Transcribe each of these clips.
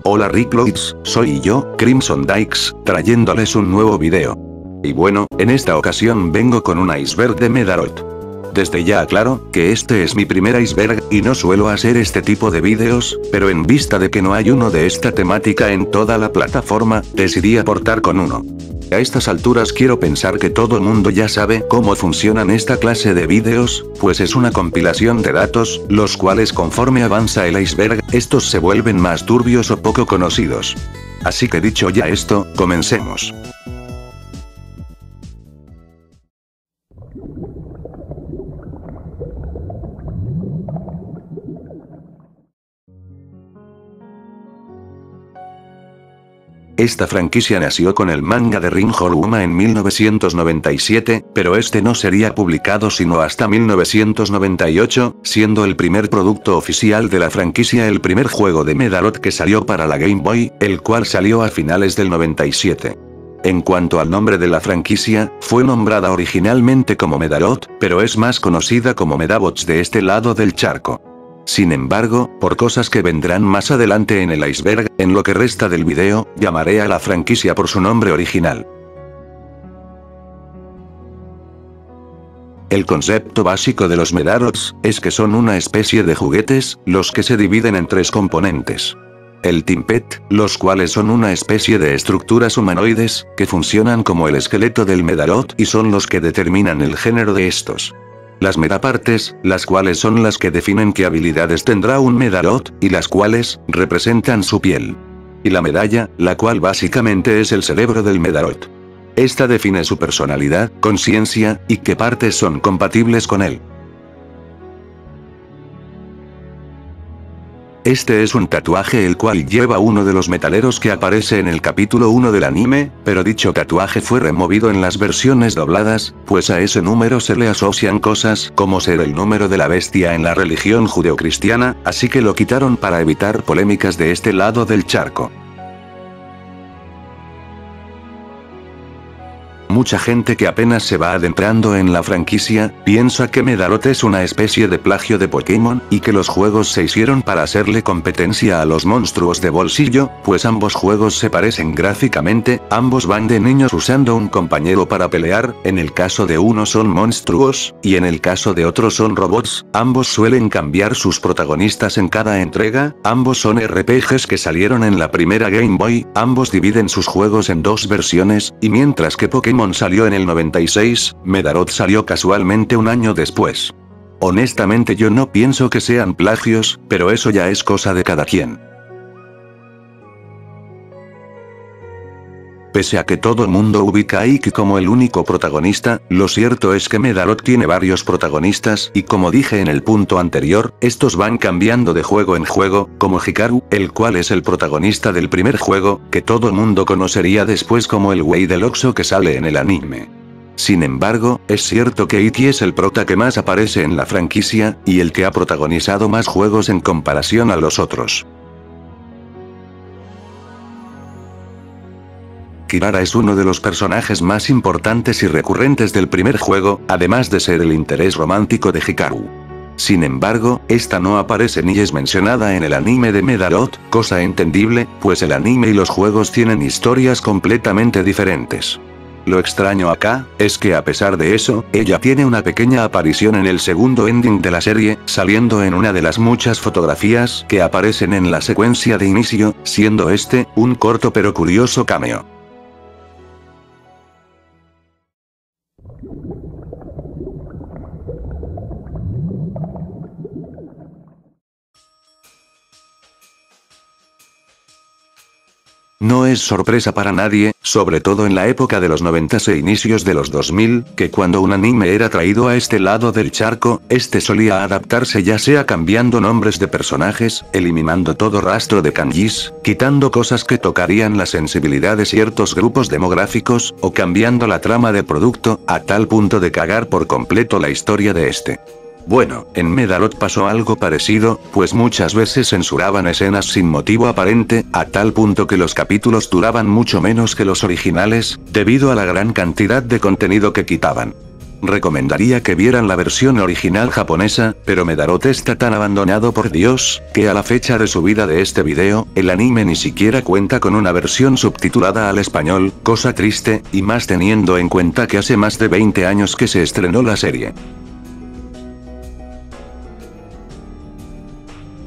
Hola Rickloids, soy yo, Crimson Dykes, trayéndoles un nuevo video. Y bueno, en esta ocasión vengo con un iceberg de Medalot. Desde ya aclaro, que este es mi primer iceberg, y no suelo hacer este tipo de vídeos, pero en vista de que no hay uno de esta temática en toda la plataforma, decidí aportar con uno. A estas alturas quiero pensar que todo mundo ya sabe cómo funcionan esta clase de vídeos, pues es una compilación de datos, los cuales conforme avanza el iceberg, estos se vuelven más turbios o poco conocidos. Así que dicho ya esto, comencemos. Esta franquicia nació con el manga de Rin Horuma en 1997, pero este no sería publicado sino hasta 1998, siendo el primer producto oficial de la franquicia el primer juego de Medalot que salió para la Game Boy, el cual salió a finales del 97. En cuanto al nombre de la franquicia, fue nombrada originalmente como Medalot, pero es más conocida como Medabots de este lado del charco. Sin embargo, por cosas que vendrán más adelante en el iceberg, en lo que resta del video, llamaré a la franquicia por su nombre original. El concepto básico de los Medalots es que son una especie de juguetes, los que se dividen en tres componentes. El Timpet, los cuales son una especie de estructuras humanoides, que funcionan como el esqueleto del Medalot y son los que determinan el género de estos. Las medapartes, las cuales son las que definen qué habilidades tendrá un Medalot, y las cuales representan su piel. Y la medalla, la cual básicamente es el cerebro del Medalot. Esta define su personalidad, conciencia, y qué partes son compatibles con él. Este es un tatuaje el cual lleva uno de los metaleros que aparece en el capítulo 1 del anime, pero dicho tatuaje fue removido en las versiones dobladas, pues a ese número se le asocian cosas como ser el número de la bestia en la religión judeocristiana, así que lo quitaron para evitar polémicas de este lado del charco. Mucha gente que apenas se va adentrando en la franquicia, piensa que Medalot es una especie de plagio de Pokémon, y que los juegos se hicieron para hacerle competencia a los monstruos de bolsillo, pues ambos juegos se parecen gráficamente, ambos van de niños usando un compañero para pelear, en el caso de uno son monstruos, y en el caso de otro son robots, ambos suelen cambiar sus protagonistas en cada entrega, ambos son RPGs que salieron en la primera Game Boy, ambos dividen sus juegos en dos versiones, y mientras que Pokémon salió en el 96, Medalot salió casualmente un año después. Honestamente yo no pienso que sean plagios, pero eso ya es cosa de cada quien. Pese a que todo mundo ubica a Ikki como el único protagonista, lo cierto es que Medalot tiene varios protagonistas y como dije en el punto anterior, estos van cambiando de juego en juego, como Hikaru, el cual es el protagonista del primer juego, que todo mundo conocería después como el güey del Oxxo que sale en el anime. Sin embargo, es cierto que Ikki es el prota que más aparece en la franquicia, y el que ha protagonizado más juegos en comparación a los otros. Kirara es uno de los personajes más importantes y recurrentes del primer juego, además de ser el interés romántico de Hikaru. Sin embargo, esta no aparece ni es mencionada en el anime de Medalot, cosa entendible, pues el anime y los juegos tienen historias completamente diferentes. Lo extraño acá, es que a pesar de eso, ella tiene una pequeña aparición en el segundo ending de la serie, saliendo en una de las muchas fotografías que aparecen en la secuencia de inicio, siendo este, un corto pero curioso cameo. No es sorpresa para nadie, sobre todo en la época de los 90 e inicios de los 2000, que cuando un anime era traído a este lado del charco, este solía adaptarse ya sea cambiando nombres de personajes, eliminando todo rastro de kanjis, quitando cosas que tocarían la sensibilidad de ciertos grupos demográficos, o cambiando la trama del producto, a tal punto de cagar por completo la historia de este. Bueno, en Medalot pasó algo parecido, pues muchas veces censuraban escenas sin motivo aparente, a tal punto que los capítulos duraban mucho menos que los originales, debido a la gran cantidad de contenido que quitaban. Recomendaría que vieran la versión original japonesa, pero Medalot está tan abandonado por Dios, que a la fecha de subida de este video, el anime ni siquiera cuenta con una versión subtitulada al español, cosa triste, y más teniendo en cuenta que hace más de 20 años que se estrenó la serie.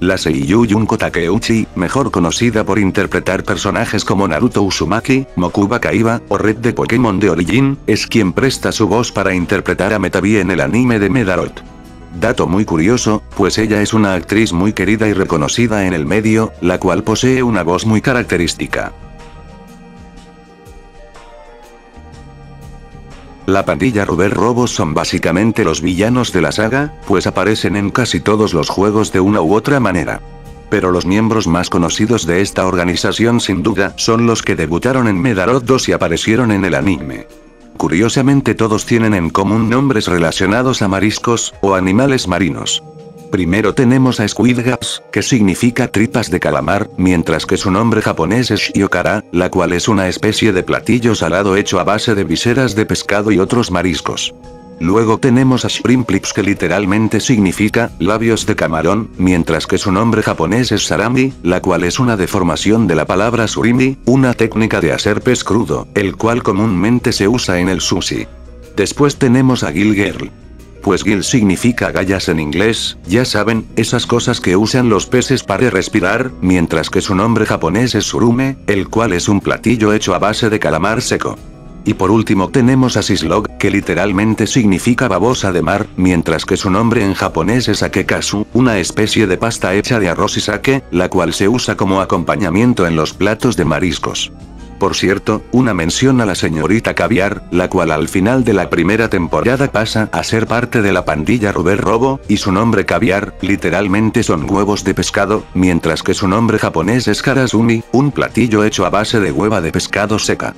La seiyū Junko Takeuchi, mejor conocida por interpretar personajes como Naruto Uzumaki, Mokuba Kaiba, o Red de Pokémon de Origin, es quien presta su voz para interpretar a Metavi en el anime de Medalot. Dato muy curioso, pues ella es una actriz muy querida y reconocida en el medio, la cual posee una voz muy característica. La pandilla Rubber Robo son básicamente los villanos de la saga, pues aparecen en casi todos los juegos de una u otra manera. Pero los miembros más conocidos de esta organización sin duda son los que debutaron en Medalot 2 y aparecieron en el anime. Curiosamente todos tienen en común nombres relacionados a mariscos, o animales marinos. Primero tenemos a Squid Gaps, que significa tripas de calamar, mientras que su nombre japonés es Shiokara, la cual es una especie de platillo salado hecho a base de viseras de pescado y otros mariscos. Luego tenemos a Shrimp Lips, que literalmente significa labios de camarón, mientras que su nombre japonés es Sarami, la cual es una deformación de la palabra surimi, una técnica de hacer pez crudo, el cual comúnmente se usa en el sushi. Después tenemos a Gill Girl. Pues Gill significa gallas en inglés, ya saben, esas cosas que usan los peces para respirar, mientras que su nombre japonés es Surume, el cual es un platillo hecho a base de calamar seco. Y por último tenemos a Sislog, que literalmente significa babosa de mar, mientras que su nombre en japonés es Akekasu, una especie de pasta hecha de arroz y sake, la cual se usa como acompañamiento en los platos de mariscos. Por cierto, una mención a la señorita Caviar, la cual al final de la primera temporada pasa a ser parte de la pandilla Rubber Robo, y su nombre Caviar, literalmente son huevos de pescado, mientras que su nombre japonés es Karasumi, un platillo hecho a base de hueva de pescado seca.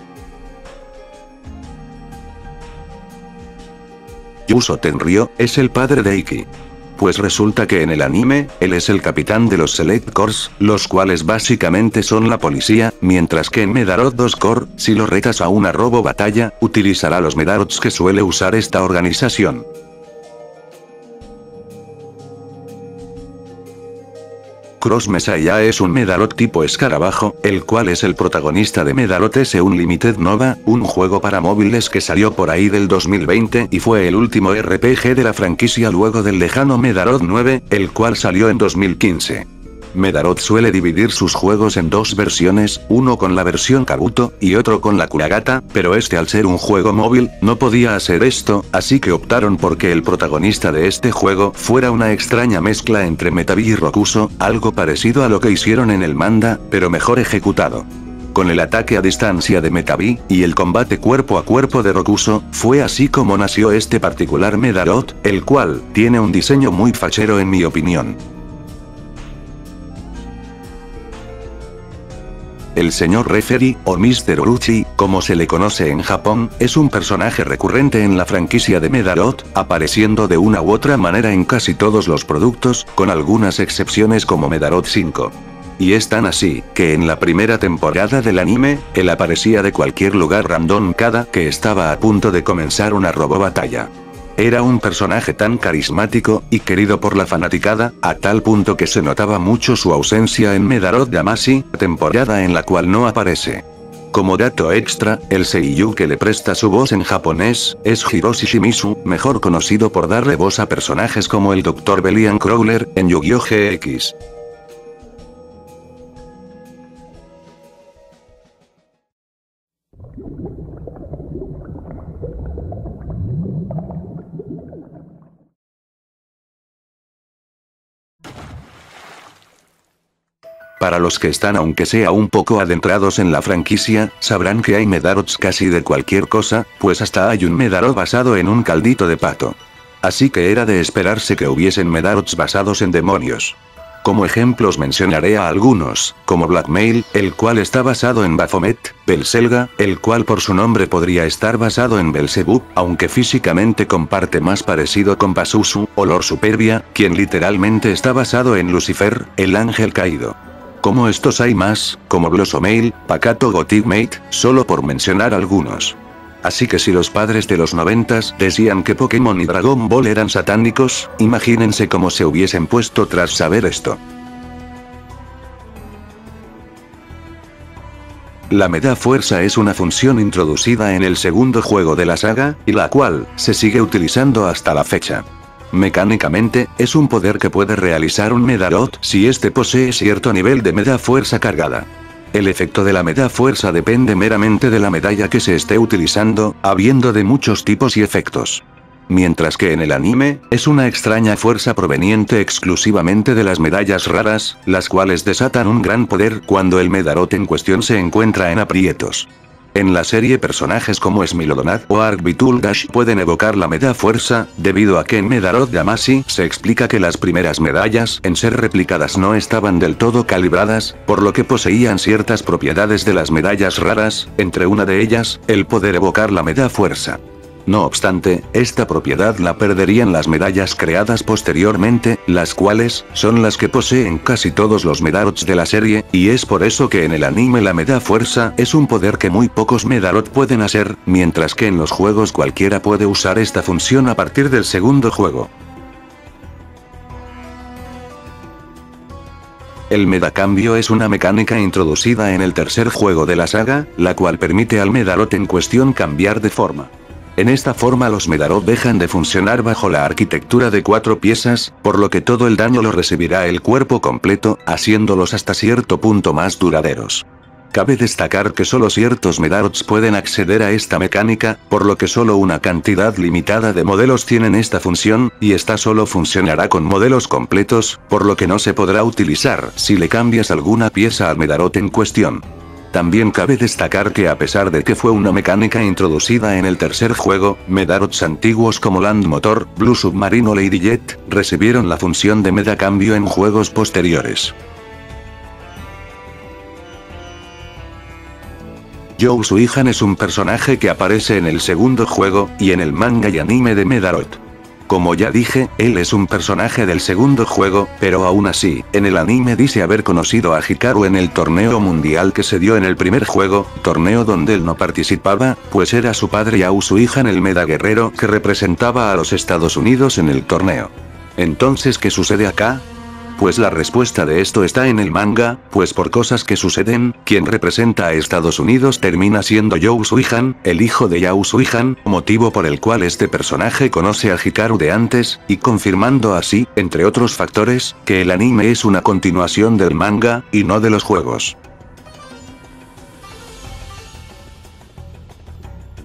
Yuzo Tenryo es el padre de Iki. Pues resulta que en el anime, él es el capitán de los Select Corps, los cuales básicamente son la policía, mientras que en Medalot 2 Corps, si lo retas a una robo batalla, utilizará los Medalots que suele usar esta organización. Cross Messiah es un Medalot tipo escarabajo, el cual es el protagonista de Medalot S Unlimited Nova, un juego para móviles que salió por ahí del 2020 y fue el último RPG de la franquicia luego del lejano Medalot 9, el cual salió en 2015. Medalot suele dividir sus juegos en dos versiones, uno con la versión Kabuto, y otro con la Kuragata, pero este al ser un juego móvil, no podía hacer esto, así que optaron por que el protagonista de este juego fuera una extraña mezcla entre Metavi y Rokuso, algo parecido a lo que hicieron en el manga, pero mejor ejecutado. Con el ataque a distancia de Metavi, y el combate cuerpo a cuerpo de Rokuso, fue así como nació este particular Medalot, el cual, tiene un diseño muy fachero en mi opinión. El señor Referee, o Mr. Orochi, como se le conoce en Japón, es un personaje recurrente en la franquicia de Medalot, apareciendo de una u otra manera en casi todos los productos, con algunas excepciones como Medalot 5. Y es tan así, que en la primera temporada del anime, él aparecía de cualquier lugar random cada que estaba a punto de comenzar una robobatalla. Era un personaje tan carismático, y querido por la fanaticada, a tal punto que se notaba mucho su ausencia en Medalot Damacy, temporada en la cual no aparece. Como dato extra, el seiyū que le presta su voz en japonés, es Hiroshi Shimizu, mejor conocido por darle voz a personajes como el Dr. Belian Crawler, en Yu-Gi-Oh! GX. Para los que están aunque sea un poco adentrados en la franquicia, sabrán que hay Medalots casi de cualquier cosa, pues hasta hay un Medalot basado en un caldito de pato. Así que era de esperarse que hubiesen Medalots basados en demonios. Como ejemplos mencionaré a algunos, como Blackmail, el cual está basado en Baphomet, Belselga, el cual por su nombre podría estar basado en Belzebub, aunque físicamente comparte más parecido con Pazuzu, o Lord Superbia, quien literalmente está basado en Lucifer, el ángel caído. Como estos hay más, como Blossomail, Pakato Gotigmate, solo por mencionar algunos. Así que si los padres de los 90s decían que Pokémon y Dragon Ball eran satánicos, imagínense cómo se hubiesen puesto tras saber esto. La Meda Fuerza es una función introducida en el segundo juego de la saga, y la cual se sigue utilizando hasta la fecha. Mecánicamente, es un poder que puede realizar un Medalot si este posee cierto nivel de Meda Fuerza cargada. El efecto de la Meda Fuerza depende meramente de la medalla que se esté utilizando, habiendo de muchos tipos y efectos. Mientras que en el anime, es una extraña fuerza proveniente exclusivamente de las medallas raras, las cuales desatan un gran poder cuando el Medalot en cuestión se encuentra en aprietos. En la serie personajes como Smilodonat o Arcbitul Dash pueden evocar la Meda Fuerza, debido a que en Medalot Damacy se explica que las primeras medallas en ser replicadas no estaban del todo calibradas, por lo que poseían ciertas propiedades de las medallas raras, entre una de ellas, el poder evocar la Meda Fuerza. No obstante, esta propiedad la perderían las medallas creadas posteriormente, las cuales son las que poseen casi todos los Medalots de la serie, y es por eso que en el anime la Meda Fuerza es un poder que muy pocos Medalot pueden hacer, mientras que en los juegos cualquiera puede usar esta función a partir del segundo juego. El Medacambio es una mecánica introducida en el tercer juego de la saga, la cual permite al Medalot en cuestión cambiar de forma. En esta forma los Medalot dejan de funcionar bajo la arquitectura de 4 piezas, por lo que todo el daño lo recibirá el cuerpo completo, haciéndolos hasta cierto punto más duraderos. Cabe destacar que solo ciertos Medalots pueden acceder a esta mecánica, por lo que solo una cantidad limitada de modelos tienen esta función, y esta solo funcionará con modelos completos, por lo que no se podrá utilizar si le cambias alguna pieza al Medalot en cuestión. También cabe destacar que a pesar de que fue una mecánica introducida en el tercer juego, Medalots antiguos como Land Motor, Blue Submarine o Lady Jet, recibieron la función de Medacambio en juegos posteriores. You Suihan es un personaje que aparece en el segundo juego, y en el manga y anime de Medalot. Como ya dije, él es un personaje del segundo juego, pero aún así, en el anime dice haber conocido a Hikaru en el torneo mundial que se dio en el primer juego, torneo donde él no participaba, pues era su padre You Suihan el Meda Guerrero que representaba a los Estados Unidos en el torneo. Entonces, ¿qué sucede acá? Pues la respuesta de esto está en el manga, pues por cosas que suceden, quien representa a Estados Unidos termina siendo You Suihan, el hijo de You Suihan, motivo por el cual este personaje conoce a Hikaru de antes, y confirmando así, entre otros factores, que el anime es una continuación del manga, y no de los juegos.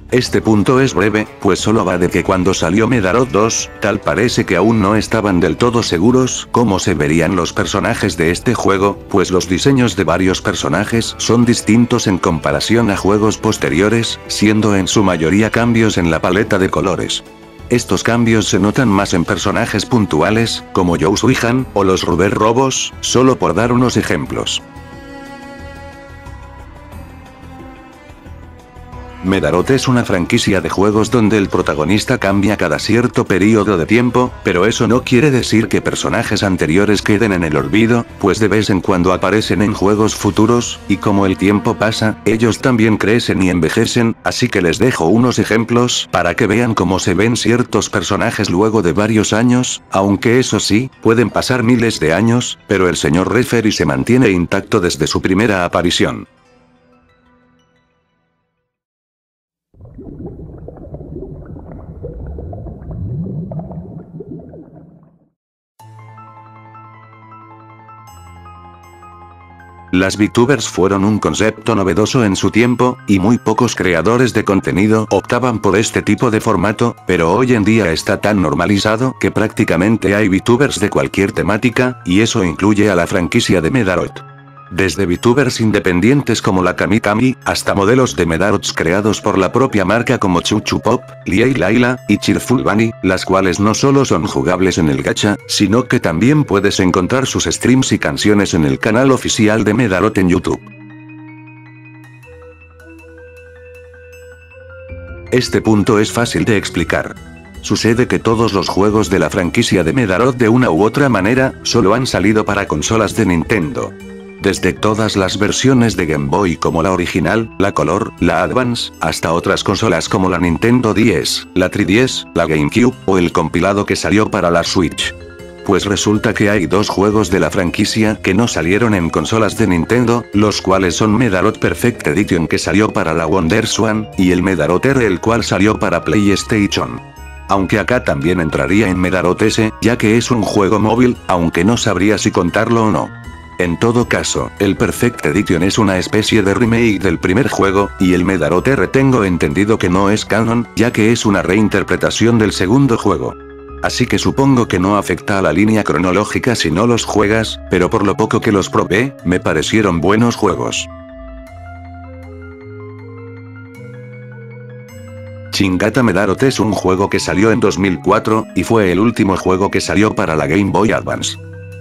Este punto es breve, pues solo va de que cuando salió Medalot 2, tal parece que aún no estaban del todo seguros cómo se verían los personajes de este juego, pues los diseños de varios personajes son distintos en comparación a juegos posteriores, siendo en su mayoría cambios en la paleta de colores. Estos cambios se notan más en personajes puntuales, como You Suihan, o los Rubber Robos, solo por dar unos ejemplos. Medalot es una franquicia de juegos donde el protagonista cambia cada cierto periodo de tiempo, pero eso no quiere decir que personajes anteriores queden en el olvido, pues de vez en cuando aparecen en juegos futuros, y como el tiempo pasa, ellos también crecen y envejecen, así que les dejo unos ejemplos para que vean cómo se ven ciertos personajes luego de varios años, aunque eso sí, pueden pasar miles de años, pero el señor Referee se mantiene intacto desde su primera aparición. Las VTubers fueron un concepto novedoso en su tiempo, y muy pocos creadores de contenido optaban por este tipo de formato, pero hoy en día está tan normalizado que prácticamente hay VTubers de cualquier temática, y eso incluye a la franquicia de Medalot. Desde VTubers independientes como la Kamikami, hasta modelos de Medarots creados por la propia marca como Chuchu Pop, Liei Laila, y Cheerful Bunny, las cuales no solo son jugables en el gacha, sino que también puedes encontrar sus streams y canciones en el canal oficial de Medarot en YouTube. Este punto es fácil de explicar. Sucede que todos los juegos de la franquicia de Medarot de una u otra manera, solo han salido para consolas de Nintendo. Desde todas las versiones de Game Boy como la original, la Color, la Advance, hasta otras consolas como la Nintendo 10, la 3DS, la GameCube, o el compilado que salió para la Switch. Pues resulta que hay dos juegos de la franquicia que no salieron en consolas de Nintendo, los cuales son Medarot Perfect Edition que salió para la WonderSwan, y el Medarot R el cual salió para PlayStation. Aunque acá también entraría en Medarot S, ya que es un juego móvil, aunque no sabría si contarlo o no. En todo caso, el Perfect Edition es una especie de remake del primer juego, y el Medarot R tengo entendido que no es canon, ya que es una reinterpretación del segundo juego. Así que supongo que no afecta a la línea cronológica si no los juegas, pero por lo poco que los probé, me parecieron buenos juegos. Shin Gata Medarot es un juego que salió en 2004, y fue el último juego que salió para la Game Boy Advance.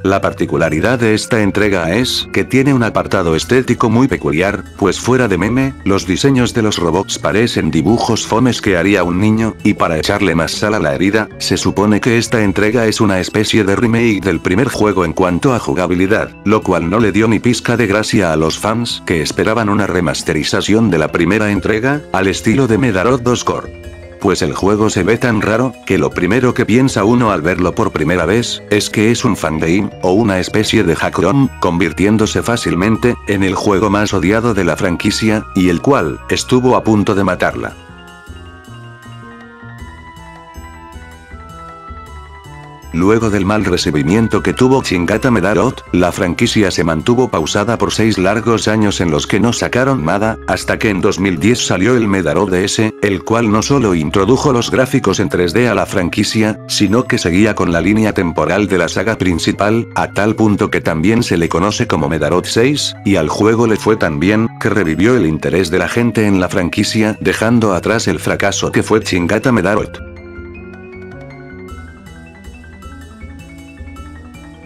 La particularidad de esta entrega es que tiene un apartado estético muy peculiar, pues fuera de meme, los diseños de los robots parecen dibujos fomes que haría un niño, y para echarle más sal a la herida, se supone que esta entrega es una especie de remake del primer juego en cuanto a jugabilidad, lo cual no le dio ni pizca de gracia a los fans que esperaban una remasterización de la primera entrega, al estilo de Medarot 2 Core. Pues el juego se ve tan raro, que lo primero que piensa uno al verlo por primera vez, es que es un fangame, o una especie de hack ROM, convirtiéndose fácilmente, en el juego más odiado de la franquicia, y el cual, estuvo a punto de matarla. Luego del mal recibimiento que tuvo Shin Gata Medarot, la franquicia se mantuvo pausada por 6 largos años en los que no sacaron nada, hasta que en 2010 salió el Medarot DS, el cual no solo introdujo los gráficos en 3D a la franquicia, sino que seguía con la línea temporal de la saga principal, a tal punto que también se le conoce como Medarot 6, y al juego le fue tan bien, que revivió el interés de la gente en la franquicia, dejando atrás el fracaso que fue Shin Gata Medarot.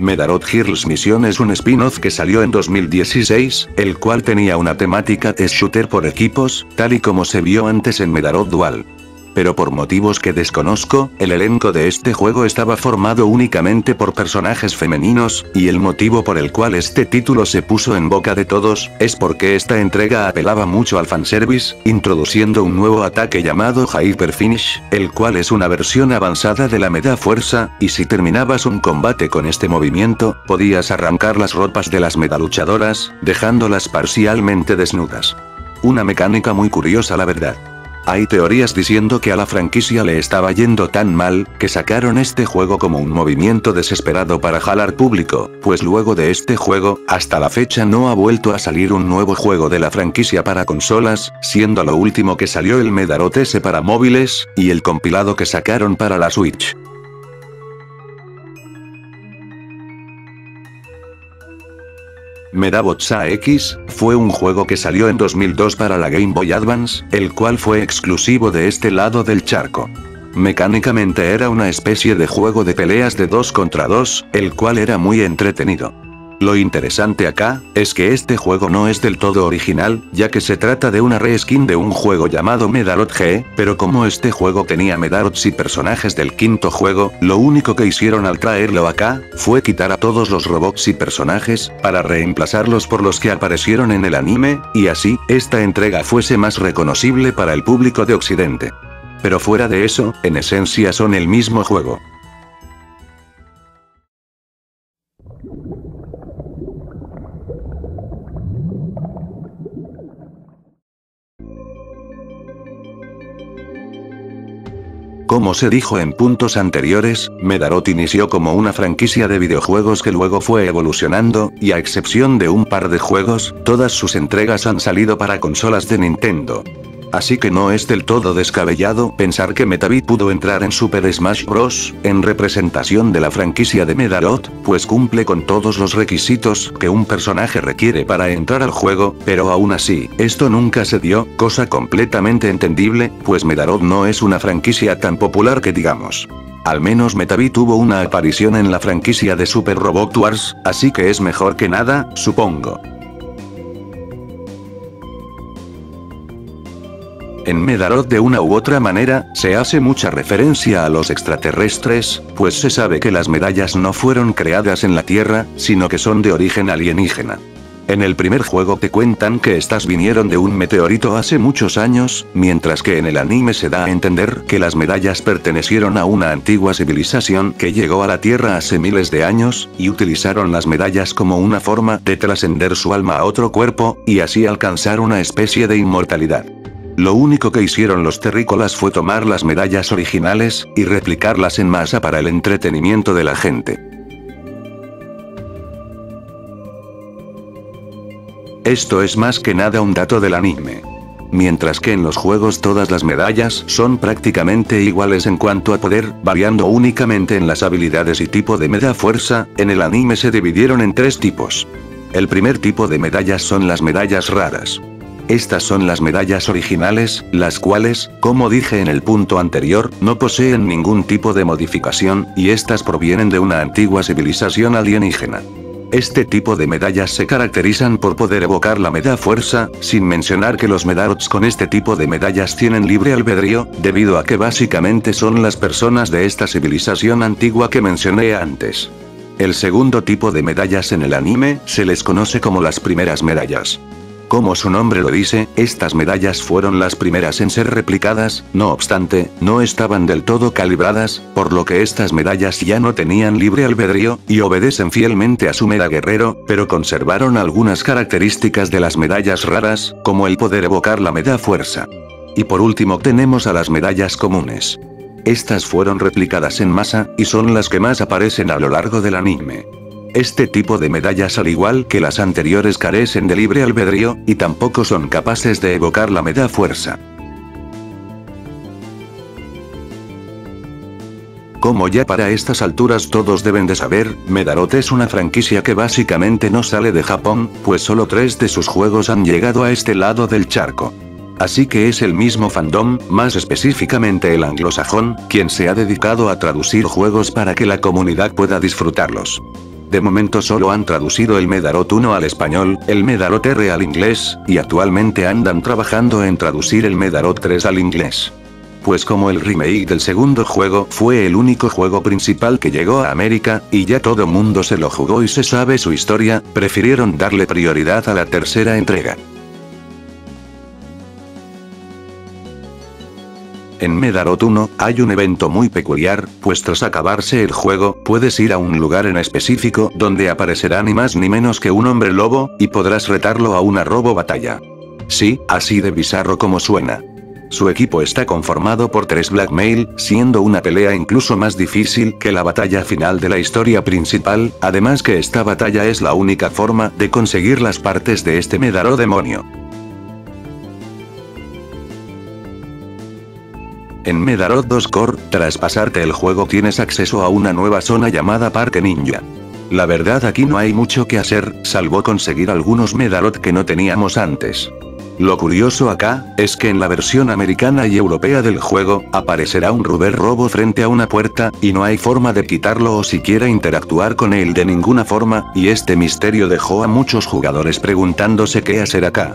Medarot Girls Mission es un spin-off que salió en 2016, el cual tenía una temática de shooter por equipos, tal y como se vio antes en Medarot Dual. Pero por motivos que desconozco, el elenco de este juego estaba formado únicamente por personajes femeninos, y el motivo por el cual este título se puso en boca de todos, es porque esta entrega apelaba mucho al fanservice, introduciendo un nuevo ataque llamado Hyper Finish, el cual es una versión avanzada de la Meda Fuerza, y si terminabas un combate con este movimiento, podías arrancar las ropas de las medaluchadoras, dejándolas parcialmente desnudas. Una mecánica muy curiosa la verdad. Hay teorías diciendo que a la franquicia le estaba yendo tan mal, que sacaron este juego como un movimiento desesperado para jalar público, pues luego de este juego, hasta la fecha no ha vuelto a salir un nuevo juego de la franquicia para consolas, siendo lo último que salió el Medarot S para móviles, y el compilado que sacaron para la Switch. Medabots AX, fue un juego que salió en 2002 para la Game Boy Advance, el cual fue exclusivo de este lado del charco. Mecánicamente era una especie de juego de peleas de 2 contra 2, el cual era muy entretenido. Lo interesante acá, es que este juego no es del todo original, ya que se trata de una reskin de un juego llamado Medarot G, pero como este juego tenía Medarots y personajes del quinto juego, lo único que hicieron al traerlo acá, fue quitar a todos los robots y personajes, para reemplazarlos por los que aparecieron en el anime, y así, esta entrega fuese más reconocible para el público de Occidente. Pero fuera de eso, en esencia son el mismo juego. Como se dijo en puntos anteriores, Medarot inició como una franquicia de videojuegos que luego fue evolucionando, y a excepción de un par de juegos, todas sus entregas han salido para consolas de Nintendo. Así que no es del todo descabellado pensar que Metabit pudo entrar en Super Smash Bros. En representación de la franquicia de Medalot, pues cumple con todos los requisitos que un personaje requiere para entrar al juego, pero aún así, esto nunca se dio, cosa completamente entendible, pues Medalot no es una franquicia tan popular que digamos. Al menos Metabit tuvo una aparición en la franquicia de Super Robot Wars, así que es mejor que nada, supongo. En Medalot de una u otra manera, se hace mucha referencia a los extraterrestres, pues se sabe que las medallas no fueron creadas en la Tierra, sino que son de origen alienígena. En el primer juego te cuentan que estas vinieron de un meteorito hace muchos años, mientras que en el anime se da a entender que las medallas pertenecieron a una antigua civilización que llegó a la Tierra hace miles de años, y utilizaron las medallas como una forma de trascender su alma a otro cuerpo, y así alcanzar una especie de inmortalidad. Lo único que hicieron los terrícolas fue tomar las medallas originales, y replicarlas en masa para el entretenimiento de la gente. Esto es más que nada un dato del anime. Mientras que en los juegos todas las medallas son prácticamente iguales en cuanto a poder, variando únicamente en las habilidades y tipo de meda fuerza, en el anime se dividieron en 3 tipos. El primer tipo de medallas son las medallas raras. Estas son las medallas originales, las cuales, como dije en el punto anterior, no poseen ningún tipo de modificación, y estas provienen de una antigua civilización alienígena. Este tipo de medallas se caracterizan por poder evocar la meda fuerza, sin mencionar que los Medalots con este tipo de medallas tienen libre albedrío, debido a que básicamente son las personas de esta civilización antigua que mencioné antes. El segundo tipo de medallas en el anime, se les conoce como las primeras medallas. Como su nombre lo dice, estas medallas fueron las primeras en ser replicadas, no obstante, no estaban del todo calibradas, por lo que estas medallas ya no tenían libre albedrío, y obedecen fielmente a su meda guerrero, pero conservaron algunas características de las medallas raras, como el poder evocar la meda fuerza. Y por último tenemos a las medallas comunes. Estas fueron replicadas en masa, y son las que más aparecen a lo largo del anime. Este tipo de medallas, al igual que las anteriores, carecen de libre albedrío, y tampoco son capaces de evocar la meda fuerza. Como ya para estas alturas todos deben de saber, Medalot es una franquicia que básicamente no sale de Japón, pues solo 3 de sus juegos han llegado a este lado del charco. Así que es el mismo fandom, más específicamente el anglosajón, quien se ha dedicado a traducir juegos para que la comunidad pueda disfrutarlos. De momento solo han traducido el Medalot 1 al español, el Medalot R al inglés, y actualmente andan trabajando en traducir el Medalot 3 al inglés. Pues como el remake del segundo juego fue el único juego principal que llegó a América, y ya todo mundo se lo jugó y se sabe su historia, prefirieron darle prioridad a la tercera entrega. En Medalot 1, hay un evento muy peculiar, pues tras acabarse el juego, puedes ir a un lugar en específico donde aparecerá ni más ni menos que un hombre lobo, y podrás retarlo a una robo batalla. Sí, así de bizarro como suena. Su equipo está conformado por 3 Blackmail, siendo una pelea incluso más difícil que la batalla final de la historia principal, además que esta batalla es la única forma de conseguir las partes de este Medalot demonio. En Medalot 2 Core, tras pasarte el juego tienes acceso a una nueva zona llamada Parque Ninja. La verdad aquí no hay mucho que hacer, salvo conseguir algunos Medalot que no teníamos antes. Lo curioso acá, es que en la versión americana y europea del juego, aparecerá un Rubber Robo frente a una puerta, y no hay forma de quitarlo o siquiera interactuar con él de ninguna forma, y este misterio dejó a muchos jugadores preguntándose qué hacer acá.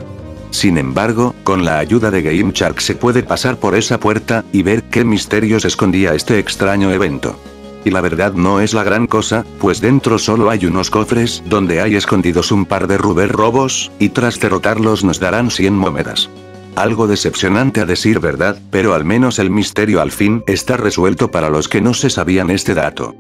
Sin embargo, con la ayuda de GameShark se puede pasar por esa puerta, y ver qué misterios escondía este extraño evento. Y la verdad no es la gran cosa, pues dentro solo hay unos cofres, donde hay escondidos un par de Rubber Robos, y tras derrotarlos nos darán 100 monedas. Algo decepcionante a decir verdad, pero al menos el misterio al fin está resuelto para los que no se sabían este dato.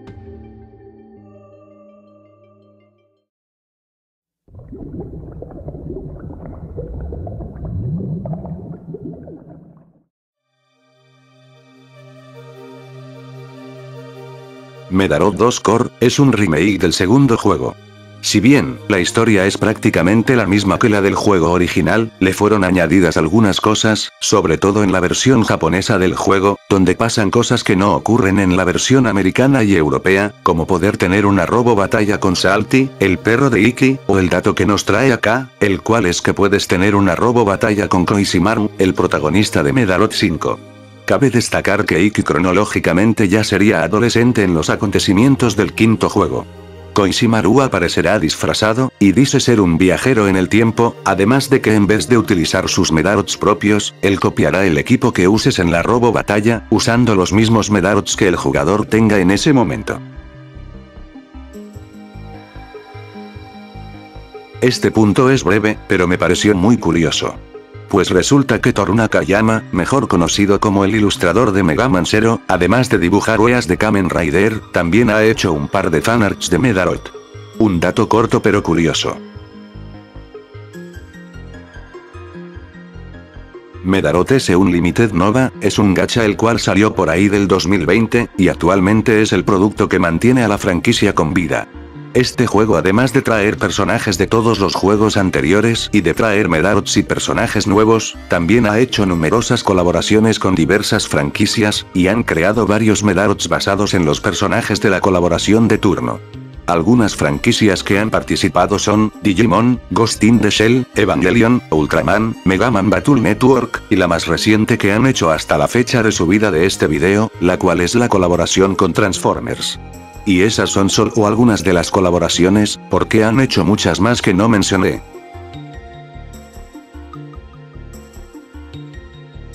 Medalot 2 Core, es un remake del segundo juego. Si bien, la historia es prácticamente la misma que la del juego original, le fueron añadidas algunas cosas, sobre todo en la versión japonesa del juego, donde pasan cosas que no ocurren en la versión americana y europea, como poder tener una robo batalla con Salty, el perro de Iki, o el dato que nos trae acá, el cual es que puedes tener una robo batalla con Koishimaru, el protagonista de Medalot 5. Cabe destacar que Iki cronológicamente ya sería adolescente en los acontecimientos del quinto juego. Koishimaru aparecerá disfrazado, y dice ser un viajero en el tiempo, además de que en vez de utilizar sus Medarots propios, él copiará el equipo que uses en la robo batalla, usando los mismos Medarots que el jugador tenga en ese momento. Este punto es breve, pero me pareció muy curioso. Pues resulta que Toru Nakayama, mejor conocido como el ilustrador de Mega Man Zero, además de dibujar OEAs de Kamen Rider, también ha hecho un par de fanarts de Medarot. Un dato corto pero curioso. Medarot S Unlimited Nova, es un gacha el cual salió por ahí del 2020, y actualmente es el producto que mantiene a la franquicia con vida. Este juego, además de traer personajes de todos los juegos anteriores y de traer Medarots y personajes nuevos, también ha hecho numerosas colaboraciones con diversas franquicias, y han creado varios Medarots basados en los personajes de la colaboración de turno. Algunas franquicias que han participado son Digimon, Ghost in the Shell, Evangelion, Ultraman, Mega Man Battle Network, y la más reciente que han hecho hasta la fecha de subida de este video, la cual es la colaboración con Transformers. Y esas son solo algunas de las colaboraciones, porque han hecho muchas más que no mencioné.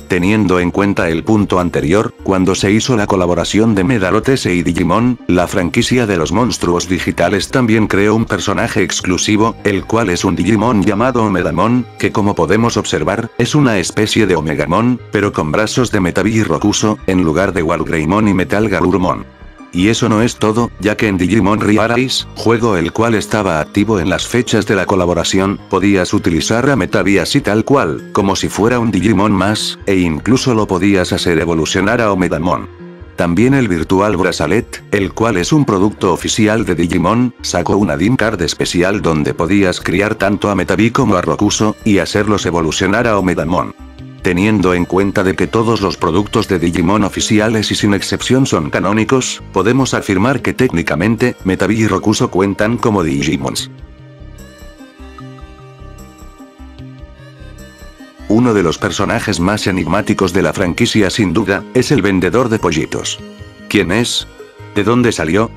Teniendo en cuenta el punto anterior, cuando se hizo la colaboración de Medalot S y Digimon, la franquicia de los monstruos digitales también creó un personaje exclusivo, el cual es un Digimon llamado Omedamon, que como podemos observar, es una especie de Omegamon, pero con brazos de Metabi y Rokuso, en lugar de Wargreymon y Metal Garurumon. Y eso no es todo, ya que en Digimon Re-Arise, juego el cual estaba activo en las fechas de la colaboración, podías utilizar a Metabi así tal cual, como si fuera un Digimon más, e incluso lo podías hacer evolucionar a Omedamon. También el Virtual Bracelet, el cual es un producto oficial de Digimon, sacó una DIM card especial donde podías criar tanto a Metabi como a Rokuso, y hacerlos evolucionar a Omedamon. Teniendo en cuenta de que todos los productos de Digimon oficiales y sin excepción son canónicos, podemos afirmar que técnicamente, Metabi y Rokuso cuentan como Digimons. Uno de los personajes más enigmáticos de la franquicia sin duda, es el vendedor de pollitos. ¿Quién es? ¿De dónde salió?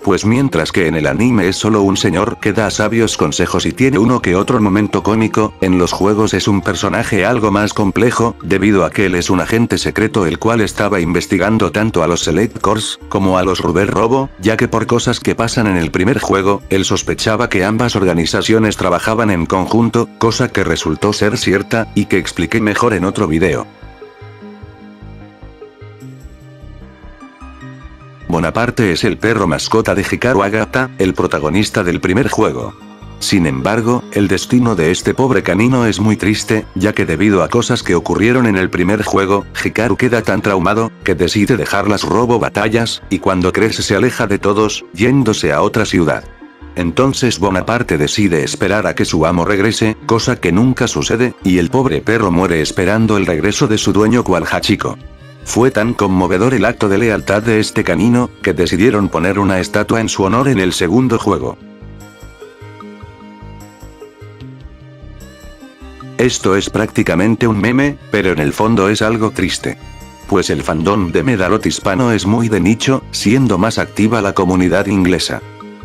Pues mientras que en el anime es solo un señor que da sabios consejos y tiene uno que otro momento cómico, en los juegos es un personaje algo más complejo, debido a que él es un agente secreto el cual estaba investigando tanto a los Select Corps, como a los Rubber Robo, ya que por cosas que pasan en el primer juego, él sospechaba que ambas organizaciones trabajaban en conjunto, cosa que resultó ser cierta, y que expliqué mejor en otro video. Bonaparte es el perro mascota de Hikaru Agata, el protagonista del primer juego. Sin embargo, el destino de este pobre canino es muy triste, ya que debido a cosas que ocurrieron en el primer juego, Hikaru queda tan traumado, que decide dejar las robo batallas, y cuando crece se aleja de todos, yéndose a otra ciudad. Entonces Bonaparte decide esperar a que su amo regrese, cosa que nunca sucede, y el pobre perro muere esperando el regreso de su dueño cual Hachiko. Fue tan conmovedor el acto de lealtad de este canino, que decidieron poner una estatua en su honor en el segundo juego. Esto es prácticamente un meme, pero en el fondo es algo triste. Pues el fandom de Medalot hispano es muy de nicho, siendo más activa la comunidad inglesa.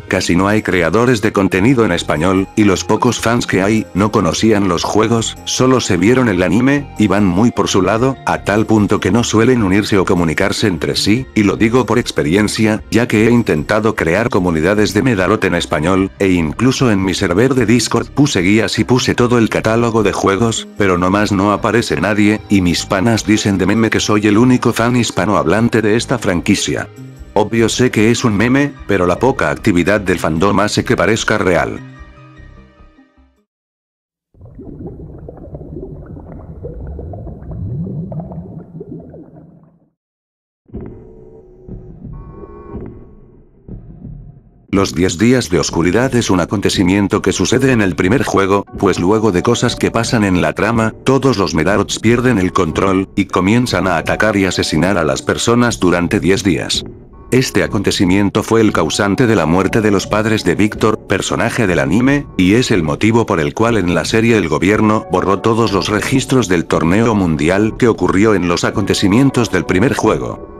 Casi no hay creadores de contenido en español, y los pocos fans que hay, no conocían los juegos, solo se vieron el anime, y van muy por su lado, a tal punto que no suelen unirse o comunicarse entre sí, y lo digo por experiencia, ya que he intentado crear comunidades de Medalot en español, e incluso en mi server de Discord puse guías y puse todo el catálogo de juegos, pero nomás no aparece nadie, y mis panas dicen de meme que soy el único fan hispanohablante de esta franquicia. Obvio sé que es un meme, pero la poca actividad del fandom hace que parezca real. Los 10 días de oscuridad es un acontecimiento que sucede en el primer juego, pues luego de cosas que pasan en la trama, todos los Medarots pierden el control, y comienzan a atacar y asesinar a las personas durante 10 días. Este acontecimiento fue el causante de la muerte de los padres de Víctor, personaje del anime, y es el motivo por el cual en la serie el gobierno borró todos los registros del torneo mundial que ocurrió en los acontecimientos del primer juego.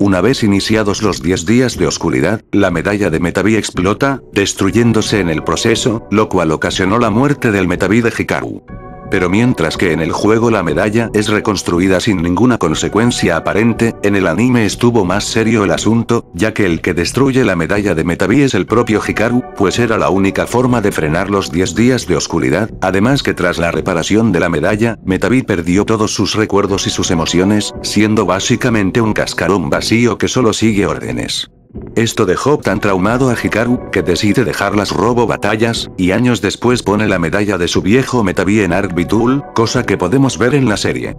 Una vez iniciados los 10 días de oscuridad, la medalla de Metaví explota, destruyéndose en el proceso, lo cual ocasionó la muerte del Metaví de Hikaru. Pero mientras que en el juego la medalla es reconstruida sin ninguna consecuencia aparente, en el anime estuvo más serio el asunto, ya que el que destruye la medalla de Metaví es el propio Hikaru, pues era la única forma de frenar los 10 días de oscuridad, además que tras la reparación de la medalla, Metaví perdió todos sus recuerdos y sus emociones, siendo básicamente un cascarón vacío que solo sigue órdenes. Esto dejó tan traumado a Hikaru, que decide dejar las robo batallas, y años después pone la medalla de su viejo Metaví en Arc Beetle, cosa que podemos ver en la serie.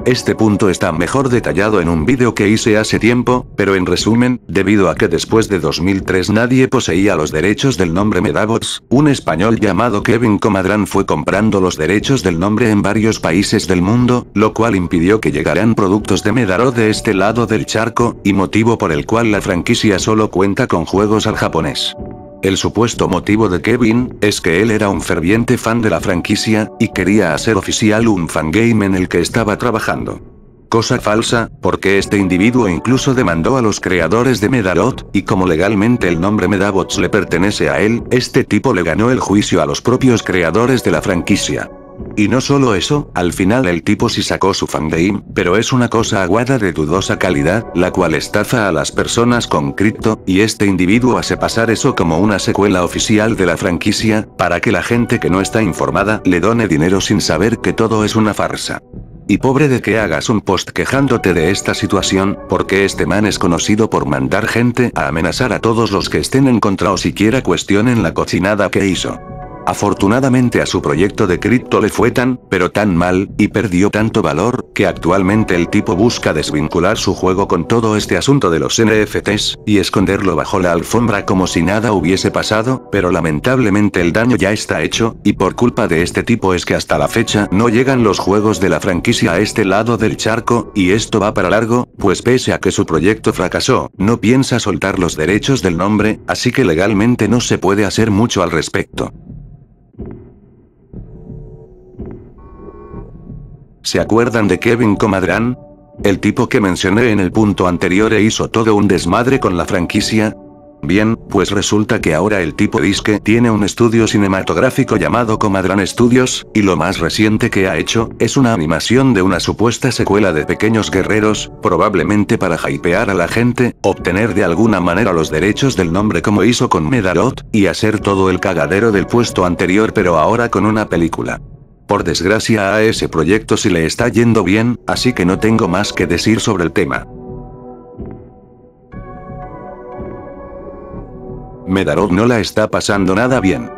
Este punto está mejor detallado en un vídeo que hice hace tiempo, pero en resumen, debido a que después de 2003 nadie poseía los derechos del nombre Medabots, un español llamado Kevin Comadrán fue comprando los derechos del nombre en varios países del mundo, lo cual impidió que llegaran productos de Medarot de este lado del charco, y motivo por el cual la franquicia solo cuenta con juegos al japonés. El supuesto motivo de Kevin, es que él era un ferviente fan de la franquicia, y quería hacer oficial un fangame en el que estaba trabajando. Cosa falsa, porque este individuo incluso demandó a los creadores de Medarot, y como legalmente el nombre Medabots le pertenece a él, este tipo le ganó el juicio a los propios creadores de la franquicia. Y no solo eso, al final el tipo sí sacó su fangame, pero es una cosa aguada de dudosa calidad, la cual estafa a las personas con cripto, y este individuo hace pasar eso como una secuela oficial de la franquicia, para que la gente que no está informada le done dinero sin saber que todo es una farsa. Y pobre de que hagas un post quejándote de esta situación, porque este man es conocido por mandar gente a amenazar a todos los que estén en contra o siquiera cuestionen la cochinada que hizo. Afortunadamente a su proyecto de cripto le fue tan, pero tan mal, y perdió tanto valor, que actualmente el tipo busca desvincular su juego con todo este asunto de los NFTs, y esconderlo bajo la alfombra como si nada hubiese pasado, pero lamentablemente el daño ya está hecho, y por culpa de este tipo es que hasta la fecha no llegan los juegos de la franquicia a este lado del charco, y esto va para largo, pues pese a que su proyecto fracasó, no piensa soltar los derechos del nombre, así que legalmente no se puede hacer mucho al respecto. ¿Se acuerdan de Kevin Comadrán? El tipo que mencioné en el punto anterior e hizo todo un desmadre con la franquicia. Bien, pues resulta que ahora el tipo disque tiene un estudio cinematográfico llamado Comadrán Studios, y lo más reciente que ha hecho, es una animación de una supuesta secuela de Pequeños Guerreros, probablemente para hypear a la gente, obtener de alguna manera los derechos del nombre como hizo con Medarot, y hacer todo el cagadero del puesto anterior pero ahora con una película. Por desgracia a ese proyecto sí le está yendo bien, así que no tengo más que decir sobre el tema. Medarot no la está pasando nada bien.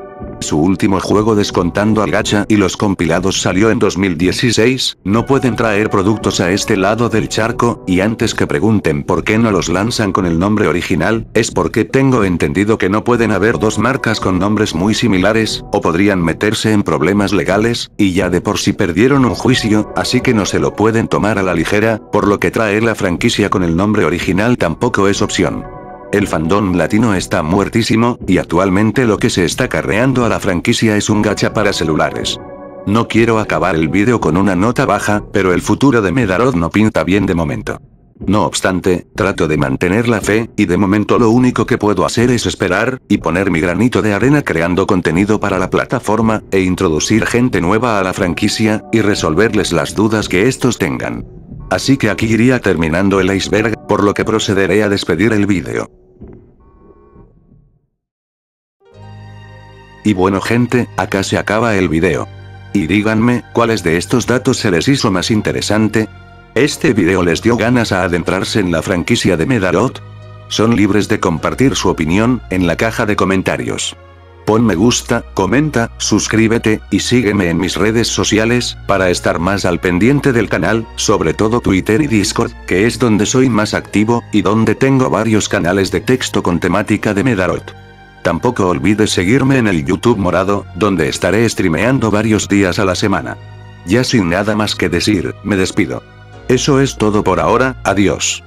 Su último juego descontando al gacha y los compilados salió en 2016, no pueden traer productos a este lado del charco, y antes que pregunten por qué no los lanzan con el nombre original, es porque tengo entendido que no pueden haber dos marcas con nombres muy similares, o podrían meterse en problemas legales, y ya de por sí perdieron un juicio, así que no se lo pueden tomar a la ligera, por lo que traer la franquicia con el nombre original tampoco es opción. El fandom latino está muertísimo, y actualmente lo que se está carreando a la franquicia es un gacha para celulares. No quiero acabar el vídeo con una nota baja, pero el futuro de Medarot no pinta bien de momento. No obstante, trato de mantener la fe, y de momento lo único que puedo hacer es esperar, y poner mi granito de arena creando contenido para la plataforma, e introducir gente nueva a la franquicia, y resolverles las dudas que estos tengan. Así que aquí iría terminando el iceberg, por lo que procederé a despedir el vídeo. Y bueno gente, acá se acaba el vídeo. Y díganme, ¿cuáles de estos datos se les hizo más interesante? ¿Este vídeo les dio ganas a adentrarse en la franquicia de Medarot? Son libres de compartir su opinión, en la caja de comentarios. Pon me gusta, comenta, suscríbete, y sígueme en mis redes sociales, para estar más al pendiente del canal, sobre todo Twitter y Discord, que es donde soy más activo, y donde tengo varios canales de texto con temática de Medalot. Tampoco olvides seguirme en el YouTube morado, donde estaré streameando varios días a la semana. Ya sin nada más que decir, me despido. Eso es todo por ahora, adiós.